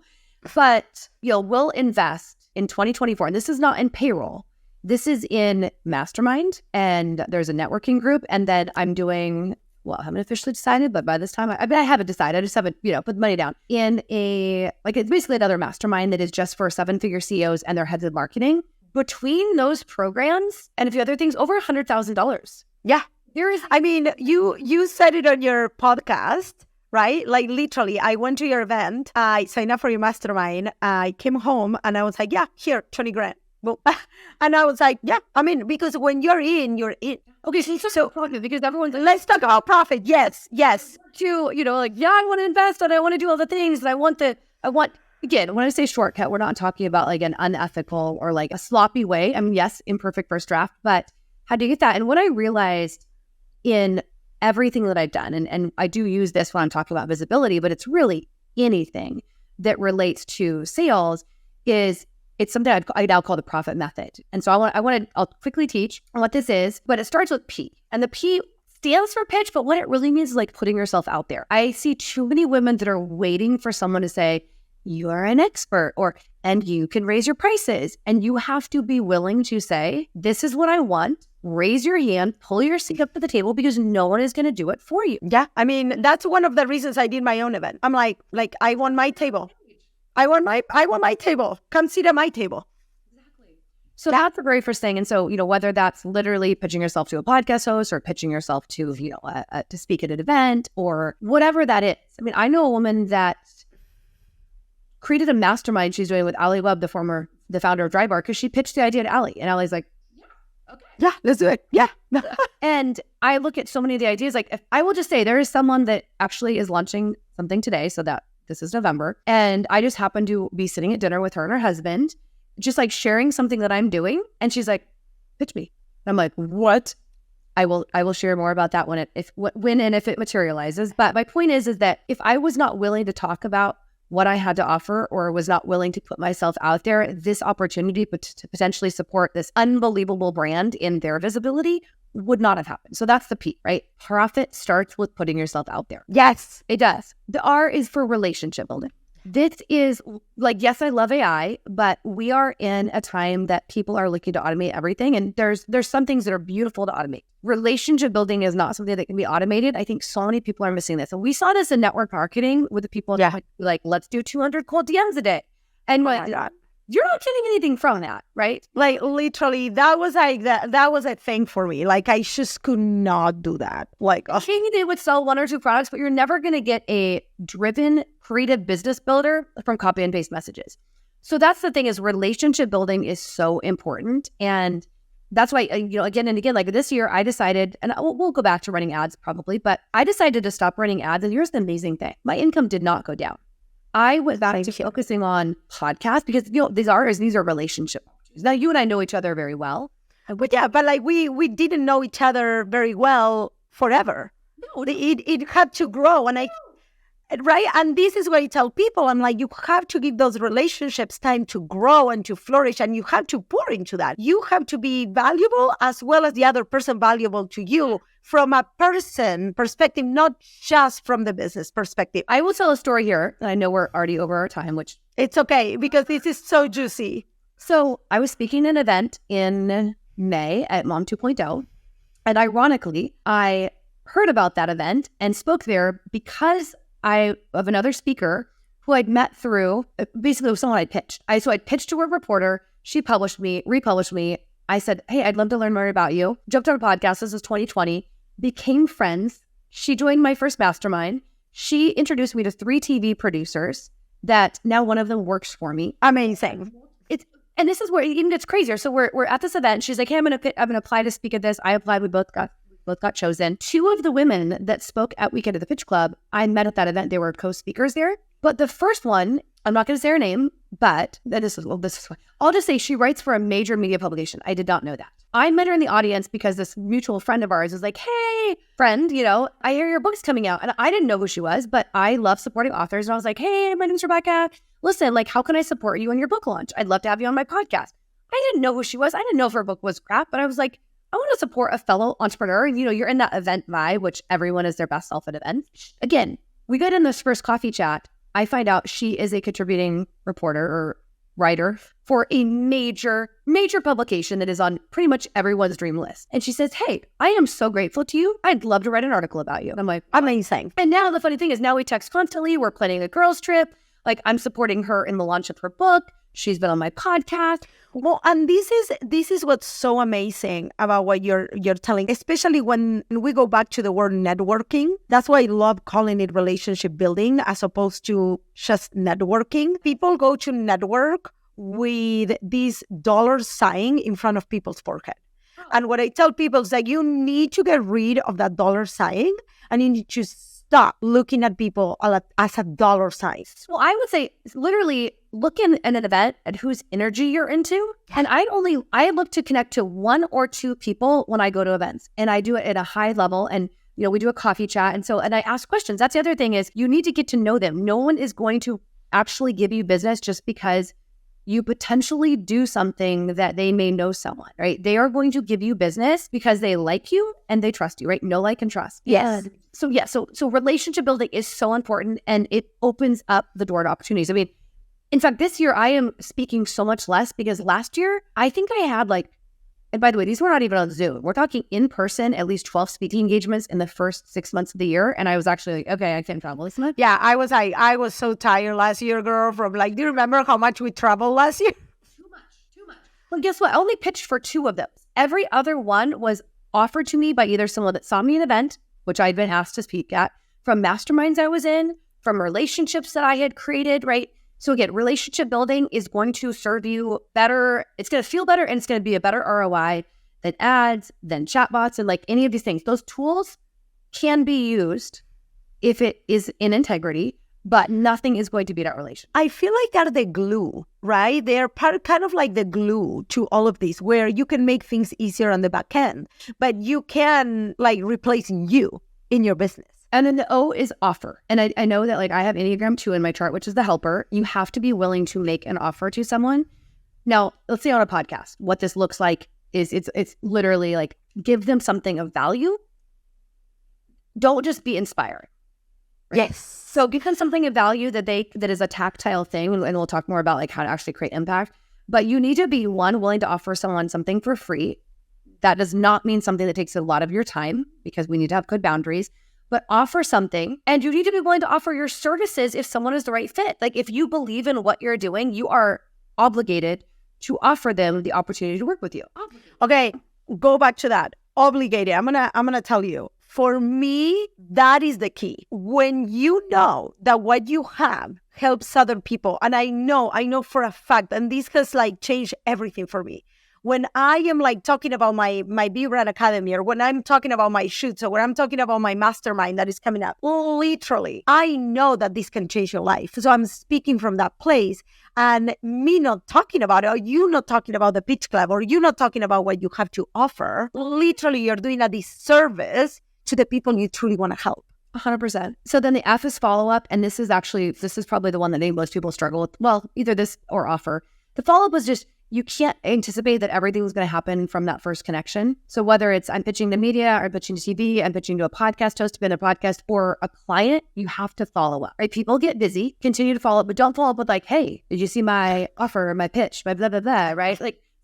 but we'll invest in 2024. And this is not in payroll. This is in mastermind, and there's a networking group. And then I'm doing, well, I haven't officially decided, but by this time, I haven't decided. I just haven't, put the money down in it's basically another mastermind that is just for 7-figure CEOs and their heads of marketing. Between those programs and a few other things, over $100,000. Yeah. There is, you said it on your podcast, right? Like literally, I went to your event, I signed up for your mastermind, I came home and I was like, yeah, here, 20 grand. Well, and I was like, yeah, because when you're in, you're in. Okay, so profit, because everyone's like, let's talk about profit. Yes. To, like, yeah, I want to invest and I want to do all the things and again, when I say shortcut, we're not talking about like an unethical or like a sloppy way. I mean, yes, imperfect first draft, but how do you get that? And what I realized in everything that I've done, and I do use this when I'm talking about visibility, but it's really anything that relates to sales, is it's something I now call the profit method. And so I'll quickly teach what this is, but it starts with P. And the P stands for pitch, but what it really means is like putting yourself out there. I see too many women that are waiting for someone to say, you are an expert, and you can raise your prices. And you have to be willing to say, this is what I want. Raise your hand, pull your seat up to the table, because no one is going to do it for you. Yeah. I mean, that's one of the reasons I did my own event. I'm like, I want my table. I want my table. Come sit at my table. Exactly. So that's the very first thing. And so, whether that's literally pitching yourself to a podcast host or pitching yourself to, to speak at an event or whatever that is. I mean, I know a woman that created a mastermind she's doing with Ali Webb, the founder of Dry Bar, because she pitched the idea to Ali. And Ali's like, yeah, okay. Yeah, let's do it. Yeah. And I look at so many of the ideas, like, if I will just say there is someone that actually is launching something today, so that this is November. And I just happened to be sitting at dinner with her and her husband, just like sharing something that I'm doing. And she's like, pitch me. And I'm like, what? I will share more about that when and if it materializes. But my point is that if I was not willing to talk about what I had to offer, or was not willing to put myself out there, this opportunity to potentially support this unbelievable brand in their visibility would not have happened. So that's the P, right? Profit starts with putting yourself out there. Yes, it does. The R is for relationship building. This is like, yes, I love AI, but we are in a time that people are looking to automate everything. And there's some things that are beautiful to automate. Relationship building is not something that can be automated. I think so many people are missing this. And we saw this in network marketing with the people that like, let's do 200 cold DMs a day. And you're not getting anything from that, right? Like literally, that was a thing for me. Like I just could not do that. Like maybe they would sell 1 or 2 products, but you're never going to get a driven, creative business builder from copy and paste messages. So that's the thing, is relationship building is so important. And that's why, again and again, like this year I decided, and we'll go back to running ads probably, but I decided to stop running ads. And here's the amazing thing. My income did not go down. I went back to focusing on podcasts because, these are relationship opportunities. Now, you and I know each other very well. But like we didn't know each other very well forever. No. It had to grow. And right? And this is what I tell people. I'm like, you have to give those relationships time to grow and to flourish, and you have to pour into that. You have to be valuable as well as the other person valuable to you from a person perspective, not just from the business perspective. I will tell a story here, and I know we're already over our time, which it's okay because this is so juicy. So I was speaking at an event in May at Mom 2.0, and ironically, I heard about that event and spoke there because of another speaker who I'd met through, basically it was someone I'd pitched. So I'd pitched to a reporter, she republished me. I said, hey, I'd love to learn more about you. Jumped on a podcast, this was 2020, became friends. She joined my first mastermind. She introduced me to 3 TV producers that now one of them works for me. Amazing. And this is where it even gets crazier. So we're at this event. She's like, hey, I'm gonna apply to speak at this. I applied. We both got both got chosen. 2 of the women that spoke at Weekend at the Pitch Club, I met at that event. They were co-speakers there. But the first one, I'm not going to say her name, but this is I'll just say she writes for a major media publication. I did not know that. I met her in the audience because this mutual friend of ours was like, hey, friend, I hear your book's coming out. And I didn't know who she was, but I love supporting authors. And I was like, hey, my name's Rebecca. Listen, how can I support you on your book launch? I'd love to have you on my podcast. I didn't know who she was. I didn't know if her book was crap, but I was like, I want to support a fellow entrepreneur. And, you're in that event vibe, which everyone is their best self at events. Again, we got in this first coffee chat. I find out she is a contributing reporter or writer for a major publication that is on pretty much everyone's dream list. And she says, hey, I am so grateful to you. I'd love to write an article about you. And I'm like, amazing. And now the funny thing is now we text constantly. We're planning a girls trip. I'm supporting her in the launch of her book. She's been on my podcast. Well, and this is what's so amazing about what you're telling, especially when we go back to the word networking. That's why I love calling it relationship building as opposed to just networking. People go to network with this dollar sign in front of people's forehead. And what I tell people is that you need to get rid of that dollar sign and you need to stop looking at people as a dollar sign. Well, I would say literally look in an event at whose energy you're into. And I look to connect to 1 or 2 people when I go to events. And I do it at a high level. And, we do a coffee chat. And I ask questions. That's the other thing is you need to get to know them. No one is going to actually give you business just because you potentially do something that they may know someone, right? They are going to give you business because they like you and they trust you, right? Know, like, and trust. Yes. So relationship building is so important and it opens up the door to opportunities. I mean, in fact, this year I am speaking so much less because last year I think I had and by the way, these were not even on Zoom. We're talking in person, at least 12 speaking engagements in the first 6 months of the year. And I was actually like, okay, I can't travel this much. Yeah, I was so tired last year, girl, from do you remember how much we traveled last year? Too much. Well, guess what? I only pitched for 2 of those. Every other one was offered to me by either someone that saw me in an event, which I'd been asked to speak at, from masterminds I was in, from relationships that I had created, right? So again, relationship building is going to serve you better. It's going to feel better and it's going to be a better ROI than ads, than chatbots, and any of these things. Those tools can be used if it is in integrity, but nothing is going to beat that relationship. I feel like they're the glue, right? They're kind of like the glue to all of this, where you can make things easier on the back end, but you can replace you in your business. And then the O is offer. And I know that I have Enneagram 2 in my chart, which is the helper. You have to be willing to make an offer to someone. Now, let's say on a podcast, what this looks like is it's literally give them something of value. Don't just be inspiring. Right? Yes. So give them something of value that is a tactile thing. And we'll talk more about how to actually create impact. But you need to be willing to offer someone something for free. That does not mean something that takes a lot of your time because we need to have good boundaries. But offer something, and you need to be willing to offer your services if someone is the right fit. If you believe in what you're doing, you are obligated to offer them the opportunity to work with you. Okay, go back to that. Obligated. I'm gonna tell you. For me, that is the key. When you know that what you have helps other people, and I know for a fact, and this has changed everything for me. When I am talking about my Be Brand Academy, or when I'm talking about my shoots, or when I'm talking about my mastermind that is coming up, literally, I know that this can change your life. So I'm speaking from that place, and me not talking about it, or you not talking about the pitch club, or you not talking about what you have to offer, literally you're doing a disservice to the people you truly want to help. 100%. So then the F is follow-up, and this is probably the one that most people struggle with. Well, either this or offer. The follow-up was just, you can't anticipate that everything's going to happen from that first connection. So whether it's I'm pitching to media, or I'm pitching to TV, I'm pitching to a podcast host to be in a podcast, or a client, you have to follow up, right? People get busy, continue to follow up, but don't follow up with hey, did you see my offer, my pitch, my blah, blah, blah, right?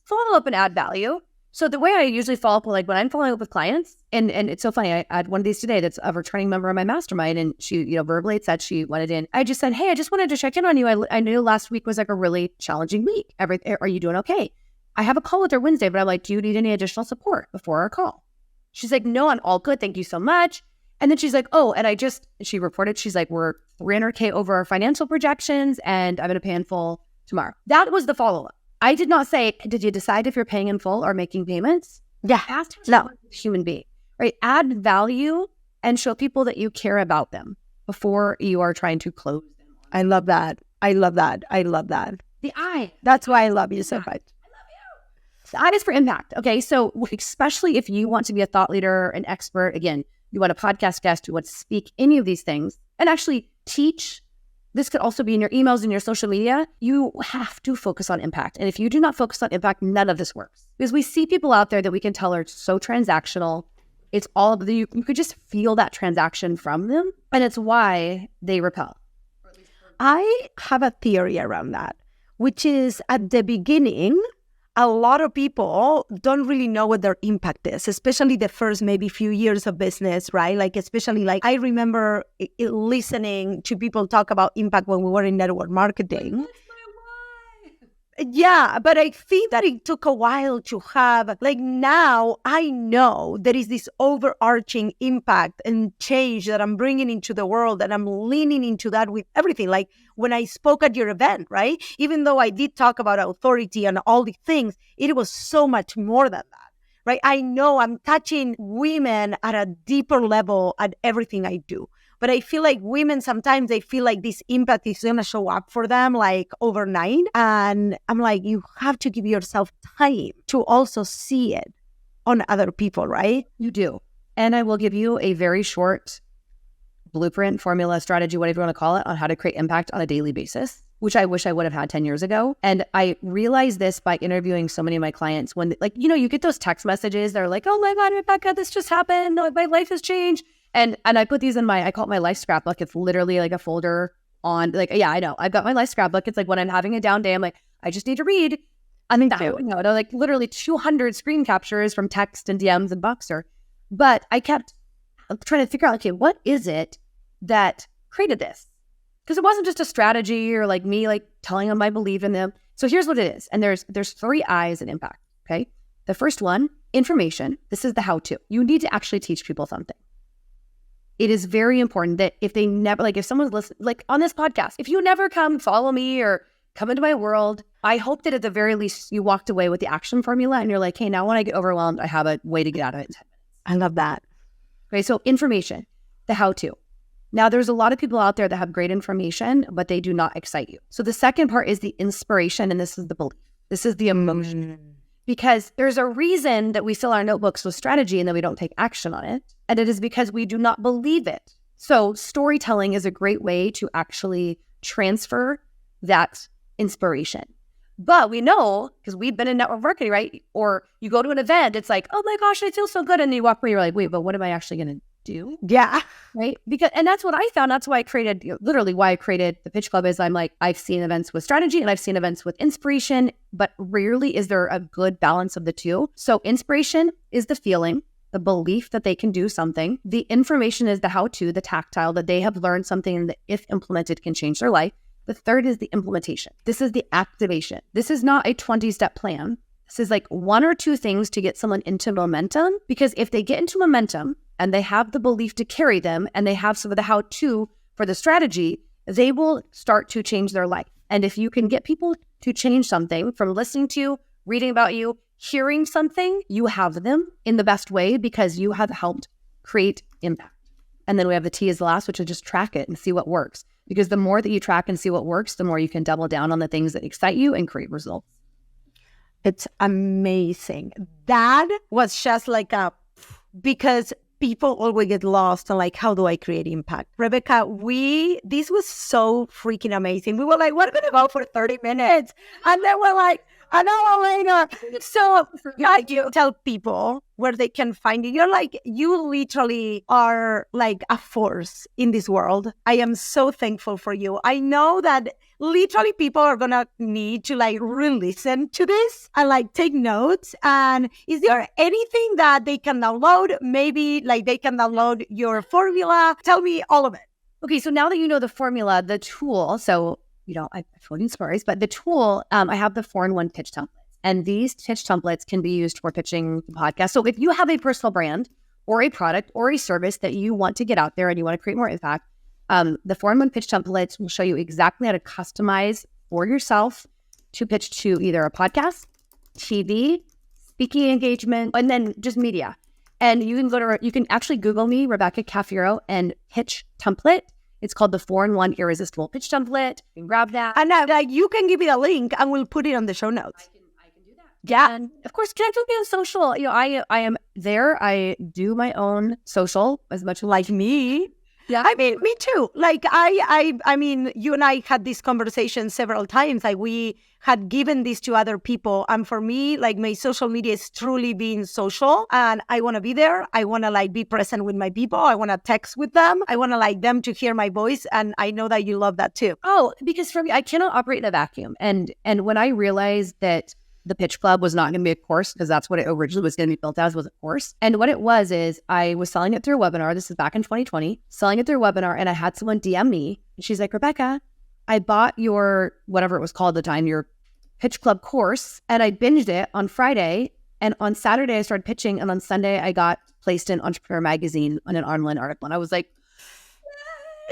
Follow up and add value. So the way I usually follow up, when I'm following up with clients, and it's so funny, I had one of these today that's a returning member of my mastermind, and she, verbally said she wanted in. I just said, hey, I just wanted to check in on you. I knew last week was a really challenging week. Are you doing okay? I have a call with her Wednesday, but I'm like, do you need any additional support before our call? She's like, no, I'm all good. Thank you so much. And then she's like, oh, and she reported, she's like, we're $300K over our financial projections, and I'm going to pay in full tomorrow. That was the follow-up. I did not say, did you decide if you're paying in full or making payments? Yeah. Ask her No. human being, right? Add value and show people that you care about them before you are trying to close them. I love that. I love that. I love that. The I. That's why I love you so much. The I is for impact. Okay. So especially if you want to be a thought leader, an expert, again, you want a podcast guest, you want to speak any of these things and actually teach. This could also be in your emails and your social media. You have to focus on impact. And if you do not focus on impact, none of this works. Because we see people out there that we can tell are so transactional. It's all of the, you could just feel that transaction from them. And it's why they repel. I have a theory around that, which is at the beginning, a lot of people don't really know what their impact is, especially the first maybe few years of business, right? Like, especially like I remember listening to people talk about impact when we were in network marketing. Yeah, but I think that it took a while to have, like now I know there is this overarching impact and change that I'm bringing into the world and I'm leaning into that with everything. Like when I spoke at your event, right? Even though I did talk about authority and all the things, it was so much more than that, right? I know I'm touching women at a deeper level at everything I do. But I feel like women, sometimes they feel like this impact is going to show up for them like overnight. And I'm like, you have to give yourself time to also see it on other people, right? You do. And I will give you a very short blueprint, formula, strategy, whatever you want to call it, on how to create impact on a daily basis, which I wish I would have had 10 years ago. And I realized this by interviewing so many of my clients when, like, you know, you get those text messages that are like, oh my God, Rebecca, this just happened. My life has changed. And I put these in I call it my life scrapbook. It's literally like a folder on like, yeah, I know. I've got my life scrapbook. It's like when I'm having a down day, I'm like, I just need to read. I think that, you know, like literally 200 screen captures from text and DMs and Boxer. But I kept trying to figure out, okay, what is it that created this? Because it wasn't just a strategy or like me like telling them I believe in them. So here's what it is. And there's 3 I's in impact. Okay. The first one, information. This is the how-to. You need to actually teach people something. It is very important that if they never, like if someone's listening, like on this podcast, if you never come follow me or come into my world, I hope that at the very least you walked away with the action formula and you're like, hey, now when I get overwhelmed, I have a way to get out of it in 10 minutes. I love that. Okay, so information, the how-to. Now, there's a lot of people out there that have great information, but they do not excite you. So the second part is the inspiration, and this is the belief. This is the emotion. Because there's a reason that we fill our notebooks with strategy and then we don't take action on it. And it is because we do not believe it. So storytelling is a great way to actually transfer that inspiration. But we know, because we've been in network marketing, right? Or you go to an event, it's like, oh my gosh, I feel so good. And you walk away, you're like, wait, but what am I actually going to do? Yeah. Right? And that's what I found. That's why I created, literally why I created the Pitch Club is I'm like, I've seen events with strategy and I've seen events with inspiration, but rarely is there a good balance of the two. So inspiration is the feeling, the belief that they can do something. The information is the how-to, the tactile, that they have learned something that if implemented can change their life. The third is the implementation. This is the activation. This is not a 20-step plan. This is like 1 or 2 things to get someone into momentum, because if they get into momentum and they have the belief to carry them and they have some of the how-to for the strategy, they will start to change their life. And if you can get people to change something from listening to you, reading about you, hearing something, you have them in the best way because you have helped create impact. And then we have the T as the last, which is just track it and see what works. Because the more that you track and see what works, the more you can double down on the things that excite you and create results. It's amazing. That was just like because people always get lost on like, how do I create impact? Rebecca, this was so freaking amazing. We were like, we're going to go for 30 minutes. And then we're like, an hour later. So you tell people where they can find you. You literally are like a force in this world. I am so thankful for you. I know that literally people are going to need to like re-listen to this and like take notes. And is there anything that they can download? Maybe like they can download your formula. Tell me all of it. Okay, so now that you know the formula, the tool, so I've floating stories, but the tool, I have the 4-in-1 pitch templates. And these pitch templates can be used for pitching the podcast. So if you have a personal brand or a product or a service that you want to get out there and you want to create more impact, the 4-in-1 pitch templates will show you exactly how to customize for yourself to pitch to either a podcast, TV, speaking engagement, and then just media. And you can actually Google me, Rebecca Cafiero, and pitch template. It's called the 4-in-1 Irresistible Pitch Template. You can grab that. And you can give me the link and we'll put it on the show notes. I can do that. Yeah. And of course, connect with me on social. I am there. I do my own social as much as Like me. Yeah. I mean, me too. Like I mean, you and I had this conversation several times. Like we had given this to other people. And for me, like my social media is truly being social and I want to be there. I want to like be present with my people. I want to text with them. I want to like them to hear my voice. And I know that you love that too. Oh, because for me, I cannot operate in a vacuum. And when I realized that the Pitch Club was not going to be a course, because that's what it originally was going to be built as, was a course. And what it was is I was selling it through a webinar. This is back in 2020, selling it through a webinar. And I had someone DM me. And she's like, Rebecca, I bought your, whatever it was called at the time, your Pitch Club course. And I binged it on Friday. And on Saturday, I started pitching. And on Sunday, I got placed in Entrepreneur Magazine on an online article. And I was like,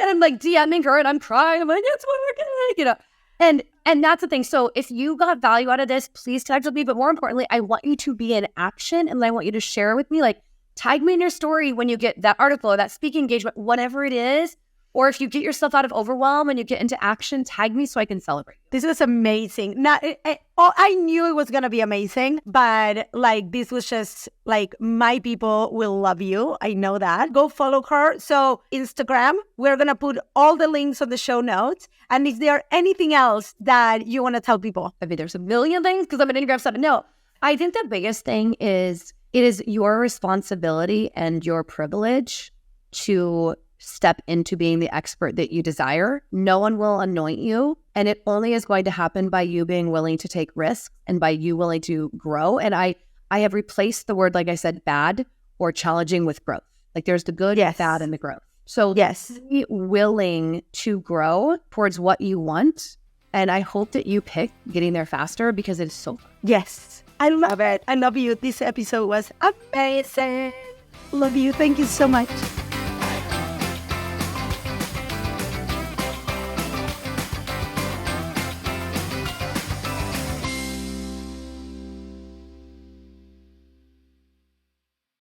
and I'm like DMing her and I'm crying. I'm like, it's working, And that's the thing. So if you got value out of this, please connect with me. But more importantly, I want you to be in action and I want you to share with me. Like, tag me in your story when you get that article or that speaking engagement, whatever it is. Or if you get yourself out of overwhelm and you get into action, tag me so I can celebrate. This was amazing. Now, I knew it was going to be amazing, but like this was just like my people will love you. I know that. Go follow her. So Instagram, we're going to put all the links on the show notes. And is there anything else that you want to tell people? I mean, there's a million things because I'm an Enneagram 7. No, I think the biggest thing is it is your responsibility and your privilege to step into being the expert that you desire. No one will anoint you. And it only is going to happen by you being willing to take risks and by you willing to grow. And I have replaced the word, like I said, bad or challenging with growth. Like there's the good, Yes. bad, and the growth. So Yes. be willing to grow towards what you want. And I hope that you pick getting there faster because it is so fun. Yes. I love it. I love you. This episode was amazing. Love you. Thank you so much.